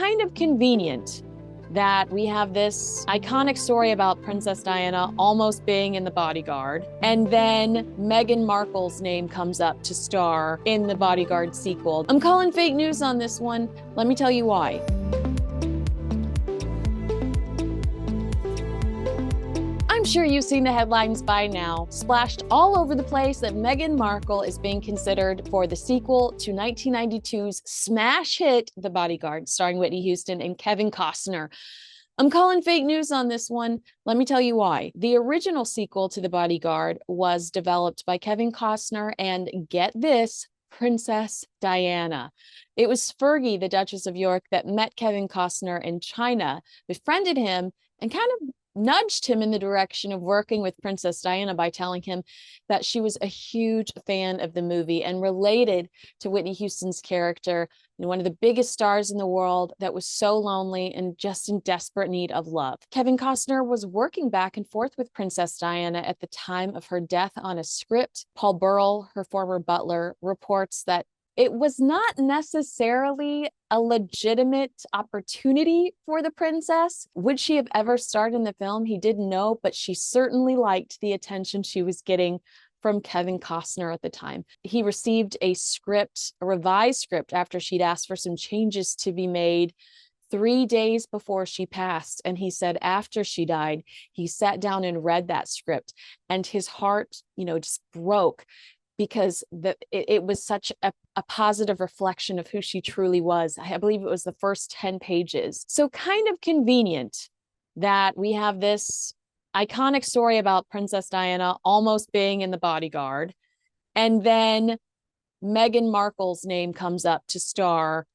kind of convenient that we have this iconic story about Princess Diana almost being in The Bodyguard, and then Meghan Markle's name comes up to star in The Bodyguard sequel. I'm calling fake news on this one. Let me tell you why. I'm sure you've seen the headlines by now, splashed all over the place, that Meghan Markle is being considered for the sequel to 1992's smash hit, The Bodyguard, starring Whitney Houston and Kevin Costner. I'm calling fake news on this one. Let me tell you why. The original sequel to The Bodyguard was developed by Kevin Costner and, get this, Princess Diana. It was Fergie, the Duchess of York, that met Kevin Costner in China, befriended him, and kind of nudged him in the direction of working with Princess Diana by telling him that she was a huge fan of the movie and related to Whitney Houston's character, one of the biggest stars in the world that was so lonely and just in desperate need of love. Kevin Costner was working back and forth with Princess Diana at the time of her death on a script. Paul Burrell, her former butler, reports that it was not necessarily a legitimate opportunity for the princess. Would she have ever starred in the film? He didn't know, but she certainly liked the attention she was getting from Kevin Costner at the time. He received a revised script, after she'd asked for some changes to be made 3 days before she passed. And he said after she died, he sat down and read that script, and his heart, just broke, because it was such a positive reflection of who she truly was. I believe it was the first 10 pages. So kind of convenient that we have this iconic story about Princess Diana almost being in The Bodyguard, and then Meghan Markle's name comes up to star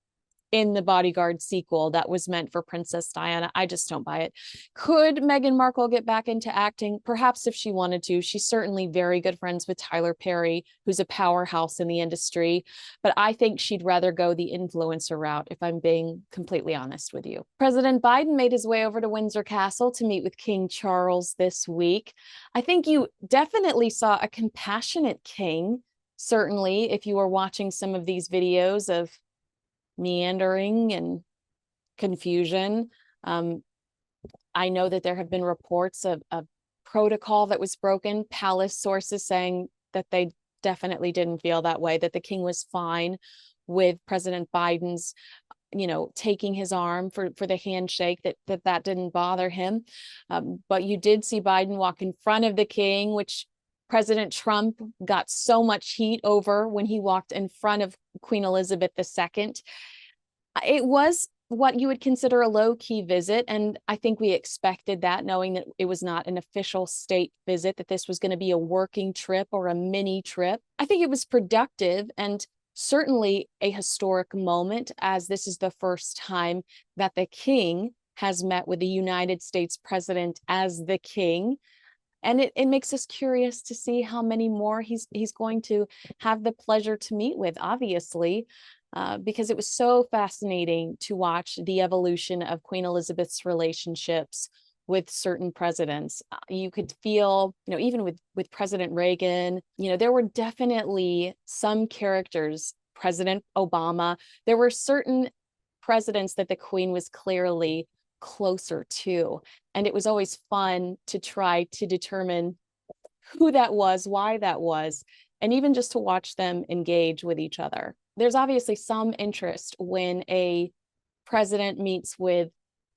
in The Bodyguard sequel that was meant for Princess Diana. I just don't buy it. Could Meghan Markle get back into acting? Perhaps, if she wanted to. She's certainly very good friends with Tyler Perry, who's a powerhouse in the industry, but I think she'd rather go the influencer route, if I'm being completely honest with you. President Biden made his way over to Windsor Castle to meet with King Charles this week. I think you definitely saw a compassionate king, certainly, if you were watching some of these videos of meandering and confusion. I know that there have been reports of protocol that was broken, palace sources saying that they definitely didn't feel that way, that the king was fine with President Biden's, taking his arm for the handshake, that didn't bother him. But you did see Biden walk in front of the king, which President Trump got so much heat over when he walked in front of Queen Elizabeth II. It was what you would consider a low-key visit, and I think we expected that, knowing that it was not an official state visit, that this was going to be a working trip or a mini trip. I think it was productive and certainly a historic moment, as this is the first time that the king has met with the United States president as the king. And it makes us curious to see how many more he's going to have the pleasure to meet with, obviously, because it was so fascinating to watch the evolution of Queen Elizabeth's relationships with certain presidents. You could feel, even with President Reagan, there were definitely some characters, President Obama, there were certain presidents that the Queen was clearly closer to. And it was always fun to try to determine who that was, why that was, and even just to watch them engage with each other. There's obviously some interest when a president meets with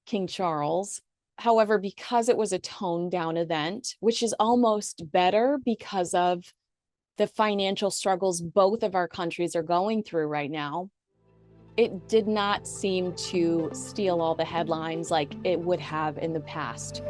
King Charles. However, because it was a toned down event, which is almost better because of the financial struggles both of our countries are going through right now, it did not seem to steal all the headlines like it would have in the past.